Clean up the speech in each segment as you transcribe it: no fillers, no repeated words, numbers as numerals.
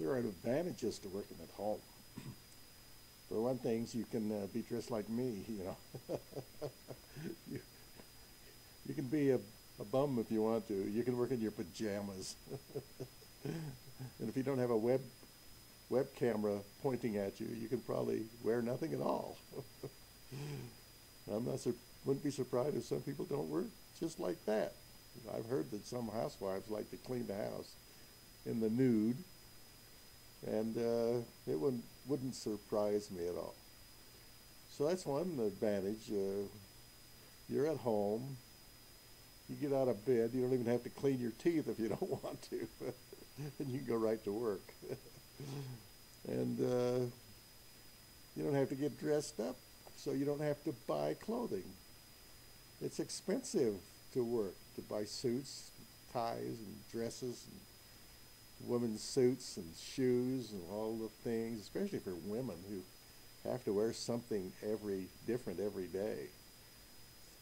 There are advantages to working at home. For one thing, you can be dressed like me, you know. you, you can be a bum if you want to. You can work in your pajamas. And if you don't have a web camera pointing at you, you can probably wear nothing at all. I'm not wouldn't be surprised if some people don't work just like that. I've heard that some housewives like to clean the house in the nude, and it wouldn't surprise me at all. So that's one advantage. You're at home. You get out of bed. You don't even have to clean your teeth if you don't want to, and you can go right to work. And you don't have to get dressed up, so you don't have to buy clothing. It's expensive to work, to buy suits, ties, and dresses, and women's suits and shoes and all the things, especially for women who have to wear something different every day.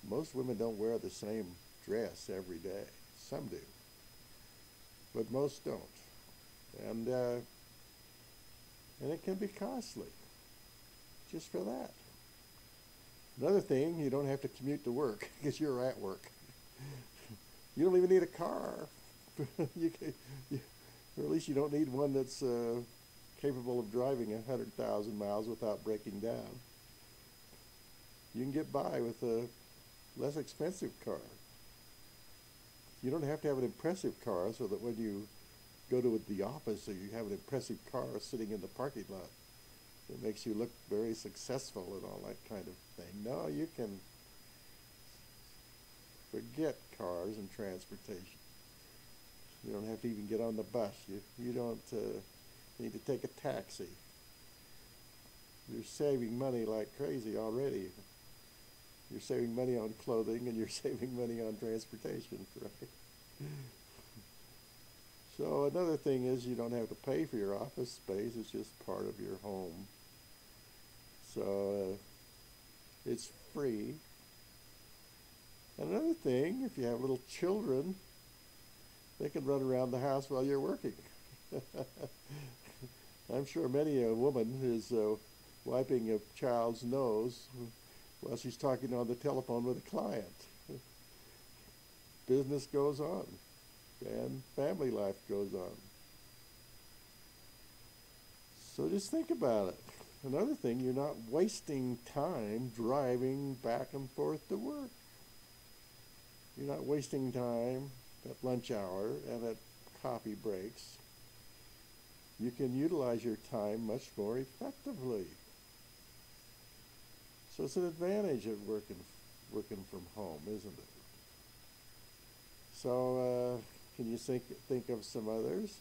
Most women don't wear the same dress every day. Some do, but most don't. And it can be costly just for that. Another thing, you don't have to commute to work because you're at work. You don't even need a car. Or at least you don't need one that's capable of driving 100,000 miles without breaking down. You can get by with a less expensive car. You don't have to have an impressive car so that when you go to the office, or you have an impressive car sitting in the parking lot that makes you look very successful and all that kind of thing. No, you can forget cars and transportation. You don't have to even get on the bus. You don't need to take a taxi. You're saving money like crazy already. You're saving money on clothing and you're saving money on transportation, right? So another thing is you don't have to pay for your office space. It's just part of your home. So it's free. And another thing, if you have little children, they can run around the house while you're working. I'm sure many a woman is wiping a child's nose while she's talking on the telephone with a client. Business goes on, and family life goes on. So just think about it. Another thing, you're not wasting time driving back and forth to work. You're not wasting time at lunch hour and at coffee breaks. You can utilize your time much more effectively. So it's an advantage of working from home, isn't it? So can you think of some others?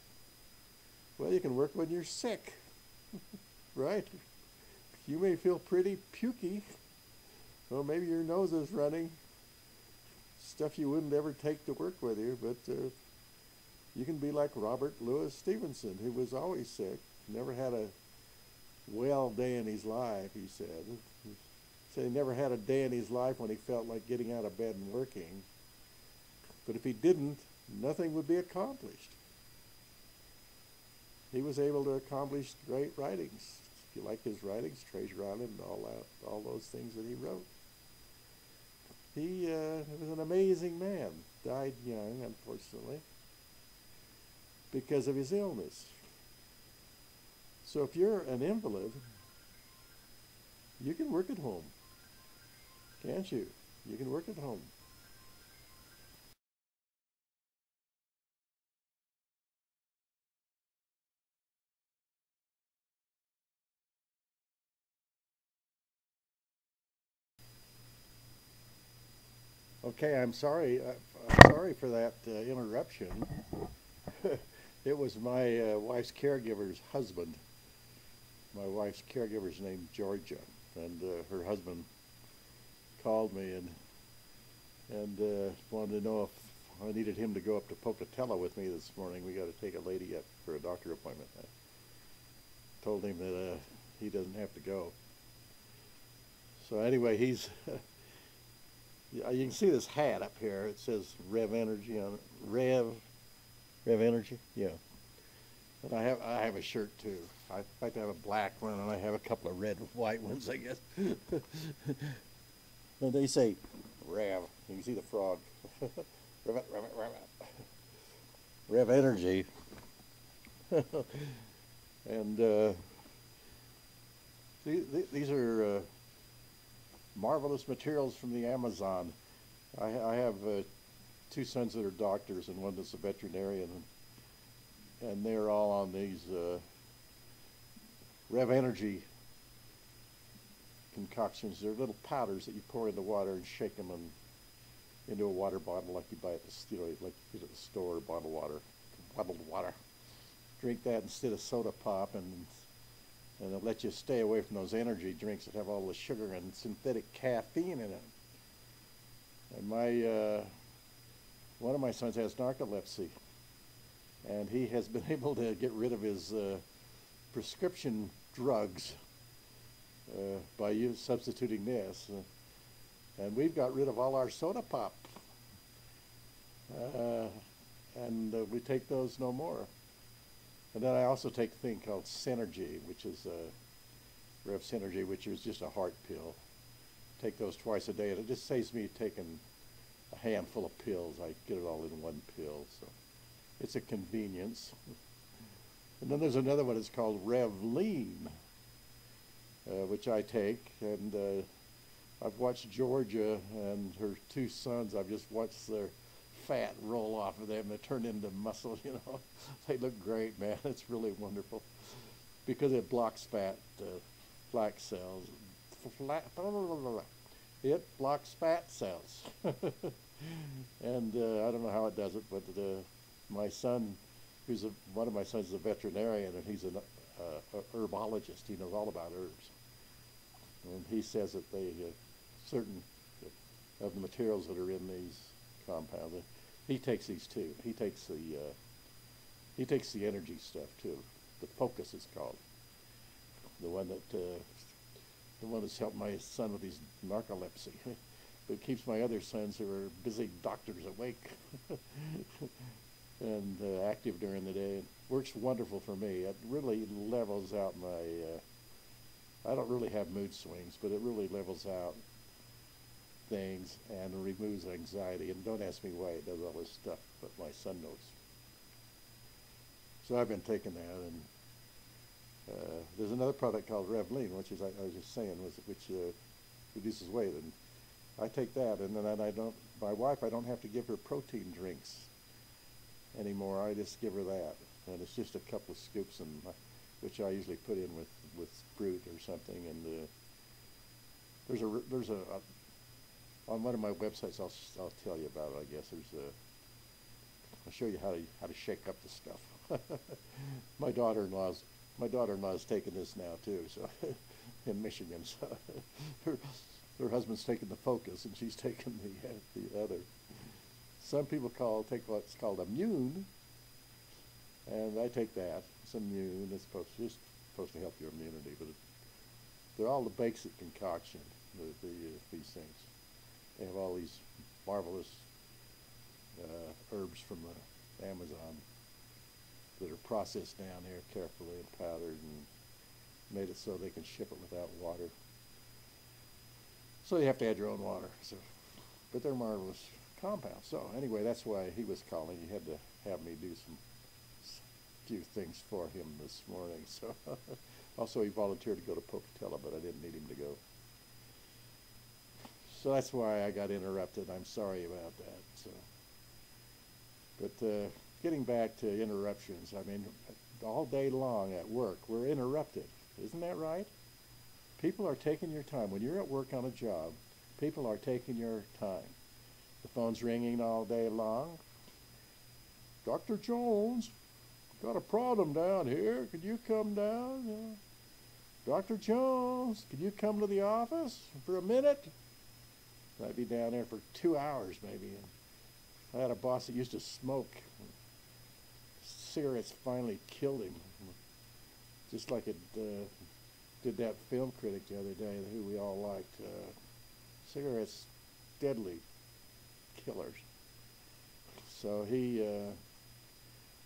Well, you can work when you're sick, right? You may feel pretty pukey. Well, maybe your nose is running. Stuff you wouldn't ever take to work with you, but you can be like Robert Louis Stevenson, who was always sick, never had a well day in his life, he said. He said he never had a day in his life when he felt like getting out of bed and working. But if he didn't, nothing would be accomplished. He was able to accomplish great writings. If you like his writings, Treasure Island and all those things that he wrote. He was an amazing man. Died young, unfortunately, because of his illness. So if you're an invalid, you can work at home, can't you? You can work at home. Okay, I'm sorry. I'm sorry for that interruption. It was my wife's caregiver's husband. My wife's caregiver's named Georgia, and her husband called me and wanted to know if I needed him to go up to Pocatello with me this morning. We got to take a lady up for a doctor appointment. I told him that he doesn't have to go. So anyway, he's you can see this hat up here. It says Rev Energy on it. Rev Energy, yeah. And I have a shirt too. I like to have a black one, and I have a couple of red and white ones, I guess. And they say, Rev. You can see the frog. Rev it, rev it, rev it. Rev Energy. And these are marvelous materials from the Amazon. I have two sons that are doctors and one that's a veterinarian, and they're all on these Rev Energy concoctions. They're little powders that you pour in the water and shake them into a water bottle like you buy at the, like at the store, bottled water. Drink that instead of soda pop, and it'll let you stay away from those energy drinks that have all the sugar and synthetic caffeine in it. And one of my sons has narcolepsy, and he has been able to get rid of his prescription drugs by substituting this. And we've got rid of all our soda pop. And we take those no more. And then I also take a thing called Synergy, which is Rev Synergy, which is just a heart pill. Take those twice a day, and it just saves me taking a handful of pills. I get it all in one pill, so it's a convenience. And then there's another one. It's called Rev Lean, which I take, and I've watched Georgia and her two sons. I've just watched their fat roll off of them. They turn into muscle, you know. They look great, man. It's really wonderful because it blocks fat cells. It blocks fat cells. And I don't know how it does it, but my son, one of my sons is a veterinarian, and he's a herbologist. He knows all about herbs. And he says that they certain of the materials that are in these compounds, he takes these too. He takes the energy stuff too. The Focus is called. The one that's helped my son with his narcolepsy. But keeps my other sons who are busy doctors awake and active during the day. It works wonderful for me. It really levels out my, I don't really have mood swings, but it really levels out things and removes anxiety. And don't ask me why it does all this stuff, but my son knows. So I've been taking that, and there's another product called Rev Lean, which is, I was just saying, which reduces weight. And I take that, and then my wife, I don't have to give her protein drinks anymore. I just give her that, and it's just a couple of scoops, which I usually put in with fruit or something. And there's a on one of my websites, I'll tell you about it. I guess I'll show you how to shake up the stuff. My daughter-in-law's taking this now too, so in Michigan. So her husband's taking the Focus, and she's taking the other. Some people take what's called Immune, and I take that. It's Immune. It's supposed to help your immunity, but they're all the basic concoction. These things. They have all these marvelous herbs from the Amazon that are processed down here carefully and powdered and made it so they can ship it without water. So you have to add your own water. So, but they're marvelous compounds. So anyway, that's why he was calling. He had to have me do few things for him this morning. So also he volunteered to go to Pocatello, but I didn't need him to go. So that's why I got interrupted. I'm sorry about that. So, but getting back to interruptions, I mean, all day long at work, we're interrupted. Isn't that right? People are taking your time. When you're at work on a job, people are taking your time. The phone's ringing all day long. Dr. Jones, got a problem down here. Could you come down? Dr. Jones, could you come to the office for a minute? I'd be down there for 2 hours maybe. And I had a boss that used to smoke. Cigarettes finally killed him. Just like it did that film critic the other day who we all liked. Cigarettes, deadly killers. So he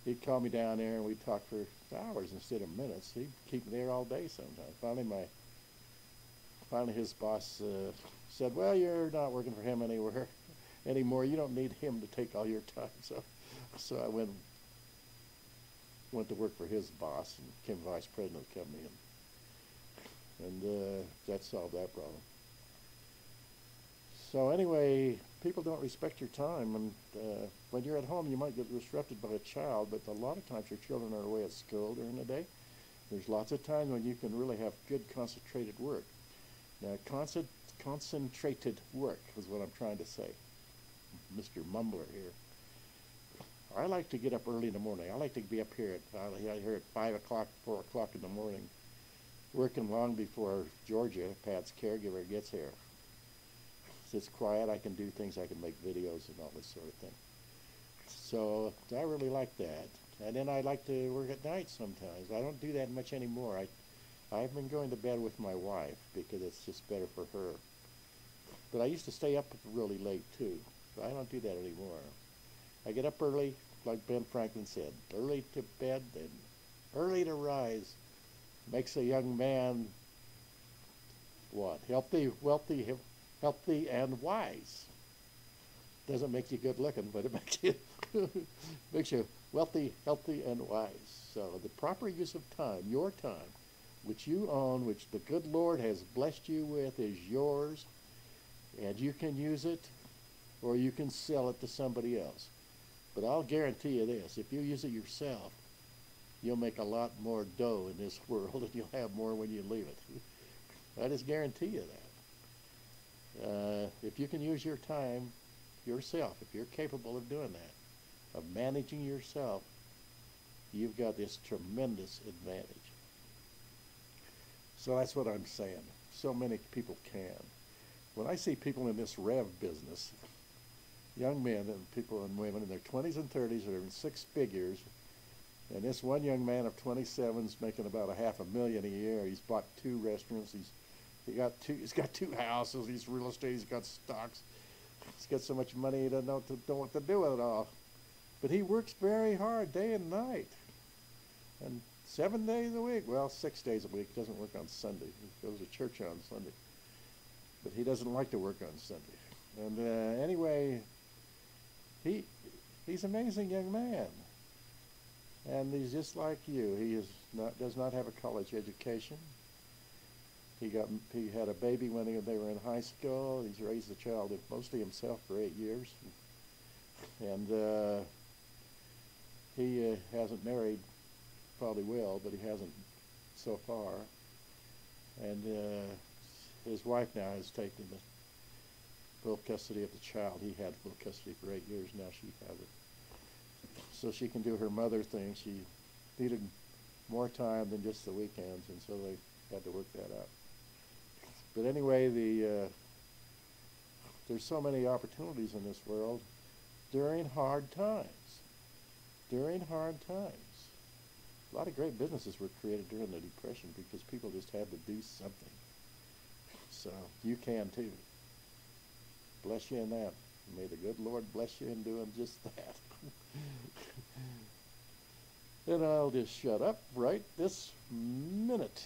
he'd call me down there and we'd talk for hours instead of minutes. He'd keep me there all day sometimes. Finally his boss said, well, you're not working for him anymore. You don't need him to take all your time. So I went to work for his boss and became vice president of the company, and that solved that problem. So anyway, people don't respect your time, and when you're at home, you might get disrupted by a child, but a lot of times your children are away at school during the day. There's lots of times when you can really have good concentrated work. Now, concentrated work is what I'm trying to say. Mr. Mumbler here. I like to get up early in the morning. I like to be up here at 5 o'clock, 4 o'clock in the morning, working long before Georgia, Pat's caregiver, gets here. It's quiet. I can do things. I can make videos and all this sort of thing. So I really like that. And then I like to work at night sometimes. I don't do that much anymore. I've been going to bed with my wife because it's just better for her. But I used to stay up really late too. But I don't do that anymore. I get up early, like Ben Franklin said, early to bed and early to rise makes a young man what? Healthy, wealthy, healthy and wise. Doesn't make you good looking, but it makes you wealthy, healthy, and wise. So the proper use of time, your time, which you own, which the good Lord has blessed you with, is yours, and you can use it or you can sell it to somebody else. But I'll guarantee you this, if you use it yourself, you'll make a lot more dough in this world, and you'll have more when you leave it. I just guarantee you that. If you can use your time yourself, if you're capable of doing that, of managing yourself, you've got this tremendous advantage. So that's what I'm saying. So many people can. When I see people in this rev business, young men and people and women in their 20s and 30s that are in six figures, and this one young man of 27 is making about $500,000 a year. He's bought 2 restaurants. He's got 2 houses. He's real estate. He's got stocks. He's got so much money he doesn't know what to do with it all. But he works very hard day and night, and 7 days a week. Well, 6 days a week. He doesn't work on Sunday. He goes to church on Sunday, but he doesn't like to work on Sunday. And anyway, he's an amazing young man. And he's just like you. He does not have a college education. He had a baby when they were in high school. He's raised the child mostly himself for 8 years. And he hasn't married, probably will, but he hasn't so far. And his wife now has taken the full custody of the child. He had full custody for 8 years. Now she has it. So she can do her mother thing. She needed more time than just the weekends, and so they had to work that out. But anyway, there's so many opportunities in this world during hard times. During hard times. A lot of great businesses were created during the Depression because people just had to do something. So you can too. Bless you in that. May the good Lord bless you in doing just that. And I'll just shut up right this minute.